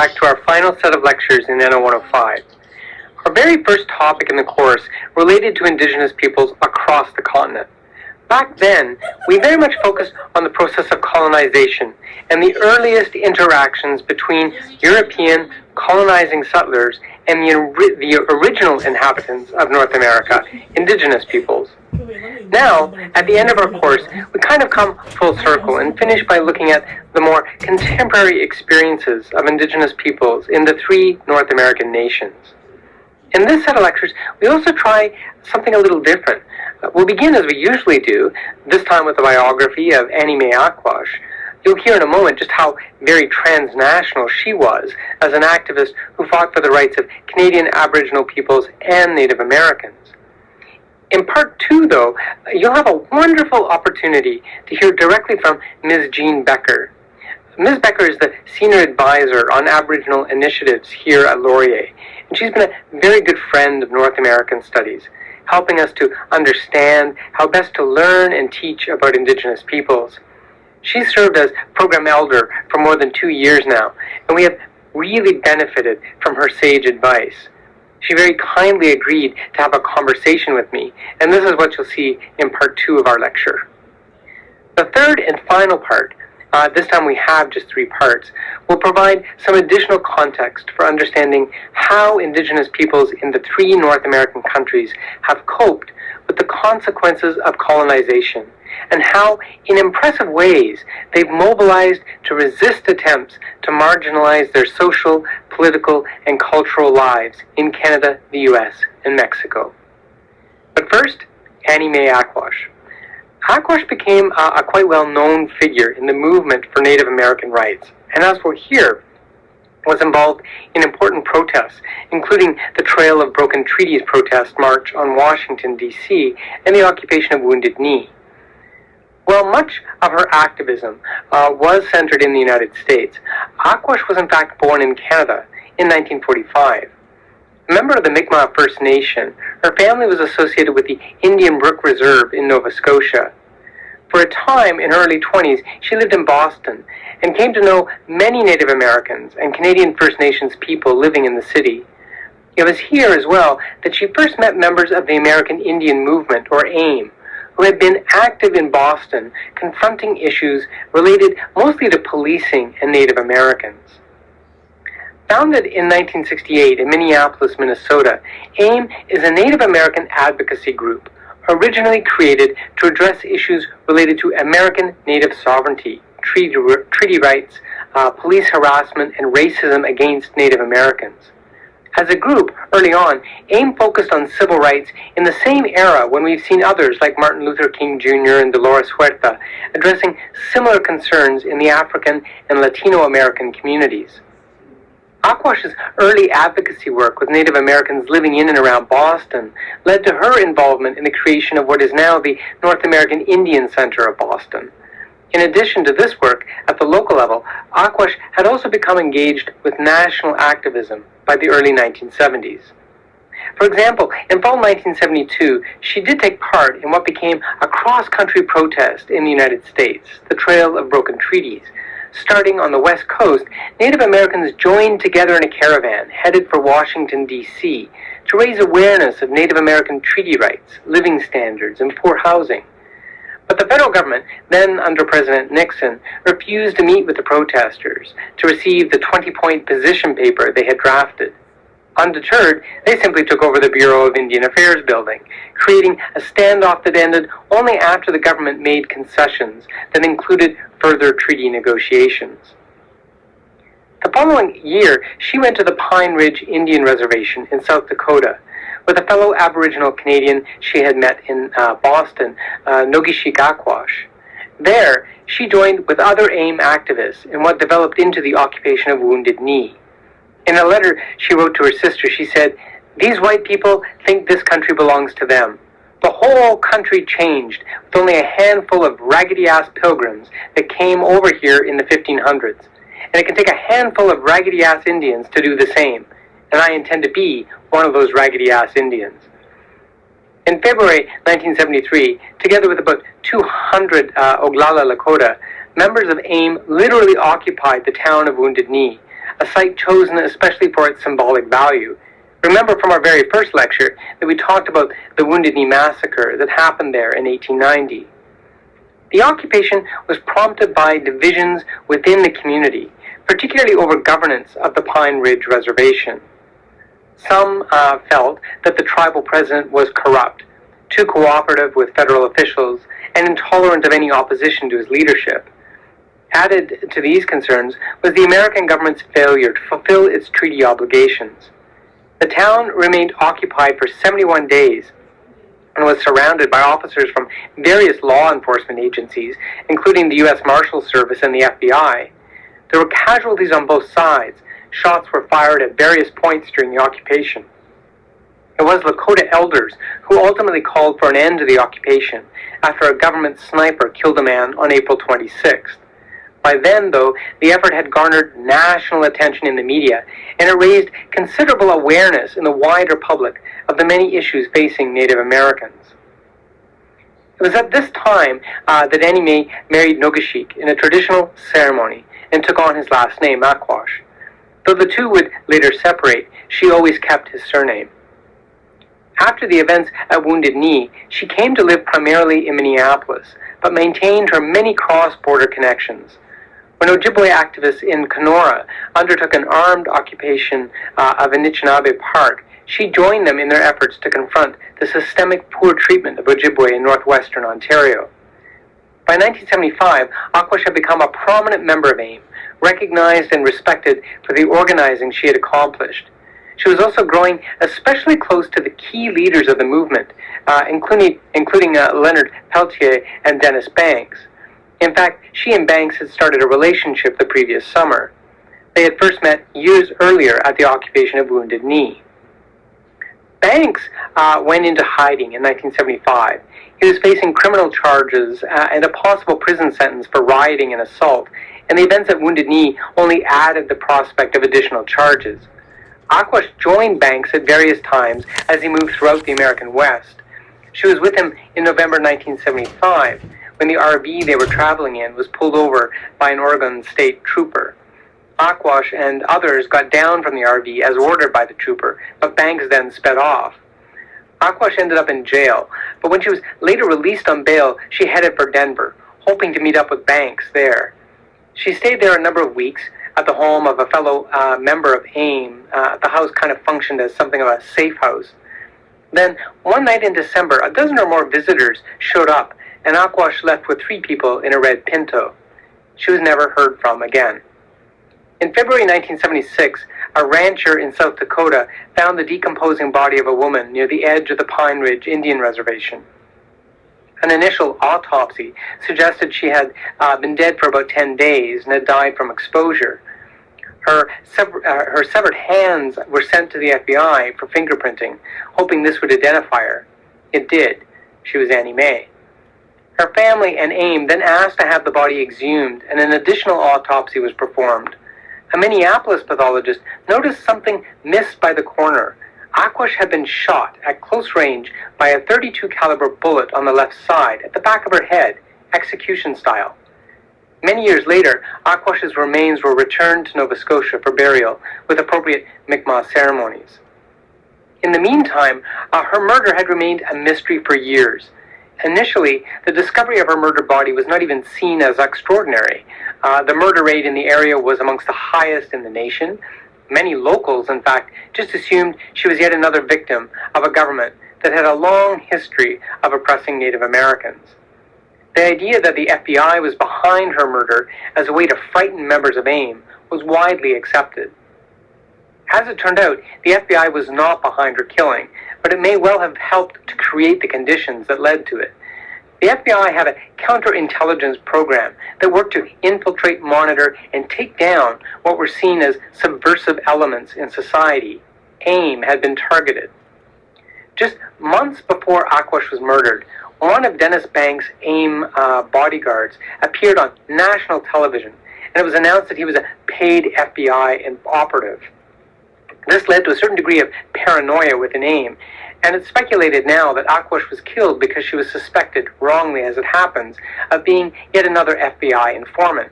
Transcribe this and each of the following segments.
back to our final set of lectures in NO 105. Our very first topic in the course related to Indigenous peoples across the continent. Back then, we very much focused on the process of colonization and the earliest interactions between European colonizing settlers and the original inhabitants of North America, Indigenous peoples. Now, at the end of our course, we kind of come full circle and finish by looking at the more contemporary experiences of Indigenous peoples in the three North American nations. In this set of lectures, we also try something a little different. We'll begin as we usually do, this time with a biography of Annie May Aquash. You'll hear in a moment just how very transnational she was as an activist who fought for the rights of Canadian Aboriginal peoples and Native Americans. In part two, though, you'll have a wonderful opportunity to hear directly from Ms. Jean Becker. Ms. Becker is the Senior Advisor on Aboriginal Initiatives here at Laurier, and she's been a very good friend of North American studies, helping us to understand how best to learn and teach about Indigenous peoples. She's served as Program Elder for more than 2 years now, and we have really benefited from her sage advice. She very kindly agreed to have a conversation with me, and this is what you'll see in part two of our lecture. The third and final part, this time we have just 3 parts, will provide some additional context for understanding how Indigenous peoples in the 3 North American countries have coped with the consequences of colonization, and how, in impressive ways, they've mobilized to resist attempts to marginalize their social, political, and cultural lives in Canada, the US, and Mexico. But first, Annie May Aquash. Aquash became a quite well-known figure in the movement for Native American rights, and as we'll hear, was involved in important protests, including the Trail of Broken Treaties protest march on Washington, D.C., and the occupation of Wounded Knee. While much of her activism was centered in the United States, Aquash was in fact born in Canada in 1945. A member of the Mi'kmaq First Nation, her family was associated with the Indian Brook Reserve in Nova Scotia. For a time, in her early 20s, she lived in Boston and came to know many Native Americans and Canadian First Nations people living in the city. It was here as well that she first met members of the American Indian Movement, or AIM, who had been active in Boston, confronting issues related mostly to policing and Native Americans. Founded in 1968 in Minneapolis, Minnesota, AIM is a Native American advocacy group originally created to address issues related to American Native sovereignty, treaty rights, police harassment, and racism against Native Americans. As a group, early on, AIM focused on civil rights in the same era when we've seen others like Martin Luther King Jr. and Dolores Huerta addressing similar concerns in the African and Latino American communities. Aquash's early advocacy work with Native Americans living in and around Boston led to her involvement in the creation of what is now the North American Indian Center of Boston. In addition to this work at the local level, Aquash had also become engaged with national activism by the early 1970s. For example, in fall 1972, she did take part in what became a cross-country protest in the United States, the Trail of Broken Treaties. Starting on the West Coast, Native Americans joined together in a caravan headed for Washington, D.C. to raise awareness of Native American treaty rights, living standards, and poor housing. But the federal government, then under President Nixon, refused to meet with the protesters to receive the 20-point position paper they had drafted. Undeterred, they simply took over the Bureau of Indian Affairs building, creating a standoff that ended only after the government made concessions that included further treaty negotiations. The following year, she went to the Pine Ridge Indian Reservation in South Dakota with a fellow Aboriginal Canadian she had met in Boston, Nogishik Aquash. There, she joined with other AIM activists in what developed into the occupation of Wounded Knee. In a letter she wrote to her sister, she said, "These white people think this country belongs to them. The whole country changed with only a handful of raggedy-ass pilgrims that came over here in the 1500s. And it can take a handful of raggedy-ass Indians to do the same. And I intend to be one of those raggedy-ass Indians." In February 1973, together with about 200 Oglala Lakota, members of AIM literally occupied the town of Wounded Knee, a site chosen especially for its symbolic value. Remember from our very first lecture that we talked about the Wounded Knee Massacre that happened there in 1890. The occupation was prompted by divisions within the community, particularly over governance of the Pine Ridge Reservation. Some felt that the tribal president was corrupt, too cooperative with federal officials, and intolerant of any opposition to his leadership. Added to these concerns was the American government's failure to fulfill its treaty obligations. The town remained occupied for 71 days and was surrounded by officers from various law enforcement agencies, including the U.S. Marshals Service and the FBI. There were casualties on both sides. Shots were fired at various points during the occupation. It was Lakota elders who ultimately called for an end to the occupation after a government sniper killed a man on April 26th. By then, though, the effort had garnered national attention in the media, and it raised considerable awareness in the wider public of the many issues facing Native Americans. It was at this time that Annie Mae married Nogashik in a traditional ceremony and took on his last name, Aquash. Though the two would later separate, she always kept his surname. After the events at Wounded Knee, she came to live primarily in Minneapolis, but maintained her many cross-border connections. When Ojibwe activists in Kenora undertook an armed occupation of Anishinaabe Park, she joined them in their efforts to confront the systemic poor treatment of Ojibwe in northwestern Ontario. By 1975, Aquash had become a prominent member of AIM, recognized and respected for the organizing she had accomplished. She was also growing especially close to the key leaders of the movement, including Leonard Peltier and Dennis Banks. In fact, she and Banks had started a relationship the previous summer. They had first met years earlier at the occupation of Wounded Knee. Banks went into hiding in 1975. He was facing criminal charges and a possible prison sentence for rioting and assault, and the events at Wounded Knee only added the prospect of additional charges. Aquash joined Banks at various times as he moved throughout the American West. She was with him in November 1975, when the RV they were traveling in was pulled over by an Oregon State trooper. Aquash and others got down from the RV as ordered by the trooper, but Banks then sped off. Aquash ended up in jail, but when she was later released on bail, she headed for Denver, hoping to meet up with Banks there. She stayed there a number of weeks at the home of a fellow member of AIM. The house kind of functioned as something of a safe house. Then, one night in December, a dozen or more visitors showed up, and Aquash left with 3 people in a red Pinto. She was never heard from again. In February 1976, a rancher in South Dakota found the decomposing body of a woman near the edge of the Pine Ridge Indian Reservation. An initial autopsy suggested she had been dead for about 10 days and had died from exposure. Her severed hands were sent to the FBI for fingerprinting, hoping this would identify her. It did. She was Annie Mae. Her family and AIM then asked to have the body exhumed, and an additional autopsy was performed. A Minneapolis pathologist noticed something missed by the coroner. Aquash had been shot at close range by a .32 caliber bullet on the left side, at the back of her head, execution style. Many years later, Aquash's remains were returned to Nova Scotia for burial, with appropriate Mi'kmaq ceremonies. In the meantime, her murder had remained a mystery for years. Initially, the discovery of her murdered body was not even seen as extraordinary. The murder rate in the area was amongst the highest in the nation. Many locals, in fact, just assumed she was yet another victim of a government that had a long history of oppressing Native Americans. The idea that the FBI was behind her murder as a way to frighten members of AIM was widely accepted. As it turned out, the FBI was not behind her killing, but it may well have helped to create the conditions that led to it. The FBI had a counterintelligence program that worked to infiltrate, monitor, and take down what were seen as subversive elements in society. AIM had been targeted. Just months before Aquash was murdered, one of Dennis Banks' AIM bodyguards appeared on national television, and it was announced that he was a paid FBI operative. This led to a certain degree of paranoia within AIM, and it's speculated now that Aquash was killed because she was suspected, wrongly as it happens, of being yet another FBI informant.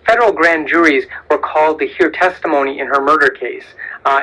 Federal grand juries were called to hear testimony in her murder case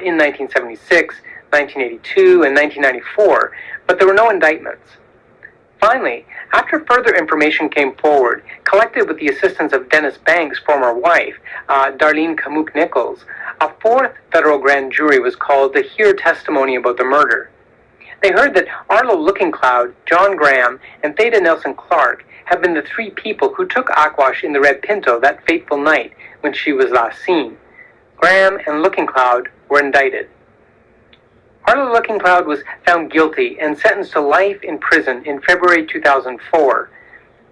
in 1976, 1982, and 1994, but there were no indictments. Finally, after further information came forward, collected with the assistance of Dennis Banks' former wife, Darlene Kamook-Nichols, a fourth federal grand jury was called to hear testimony about the murder. They heard that Arlo Lookingcloud, John Graham, and Theda Nelson Clark have been the three people who took Aquash in the Red Pinto that fateful night when she was last seen. Graham and Lookingcloud were indicted. Arlo Lookingcloud was found guilty and sentenced to life in prison in February 2004.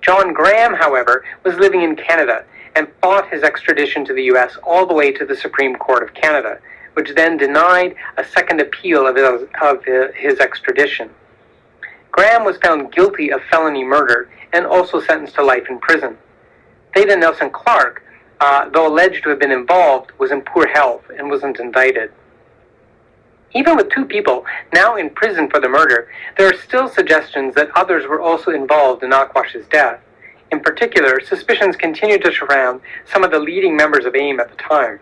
John Graham, however, was living in Canada and fought his extradition to the U.S. all the way to the Supreme Court of Canada, which then denied a second appeal of his extradition. Graham was found guilty of felony murder and also sentenced to life in prison. Theda Nelson Clark, though alleged to have been involved, was in poor health and wasn't indicted. Even with two people now in prison for the murder, there are still suggestions that others were also involved in Aquash's death. In particular, suspicions continue to surround some of the leading members of AIM at the time.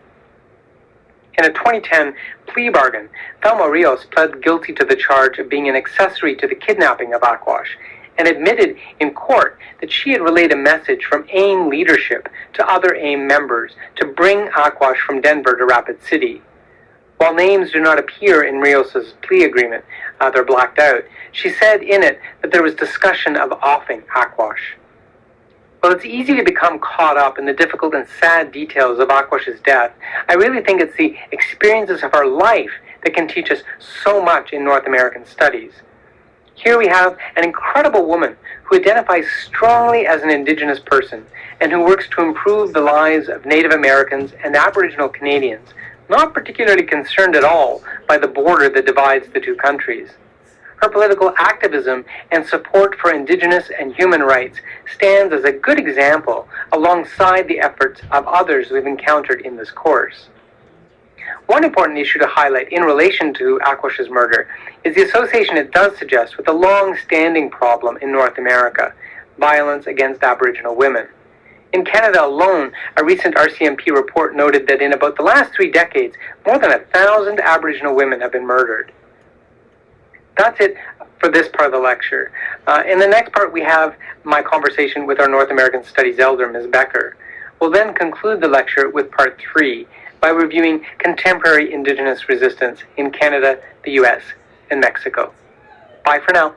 In a 2010 plea bargain, Thelma Rios pled guilty to the charge of being an accessory to the kidnapping of Aquash and admitted in court that she had relayed a message from AIM leadership to other AIM members to bring Aquash from Denver to Rapid City. While names do not appear in Rios' plea agreement, they're blacked out, she said in it that there was discussion of offing Aquash. While it's easy to become caught up in the difficult and sad details of Aquash's death, I really think it's the experiences of her life that can teach us so much in North American studies. Here we have an incredible woman who identifies strongly as an Indigenous person and who works to improve the lives of Native Americans and Aboriginal Canadians, not particularly concerned at all by the border that divides the two countries. Her political activism and support for Indigenous and human rights stands as a good example alongside the efforts of others we've encountered in this course. One important issue to highlight in relation to Aquash's murder is the association it does suggest with a long-standing problem in North America, violence against Aboriginal women. In Canada alone, a recent RCMP report noted that in about the last 3 decades, more than 1,000 Aboriginal women have been murdered. That's it for this part of the lecture. In the next part, we have my conversation with our North American Studies elder, Ms. Becker. We'll then conclude the lecture with part 3 by reviewing contemporary Indigenous resistance in Canada, the U.S., and Mexico. Bye for now.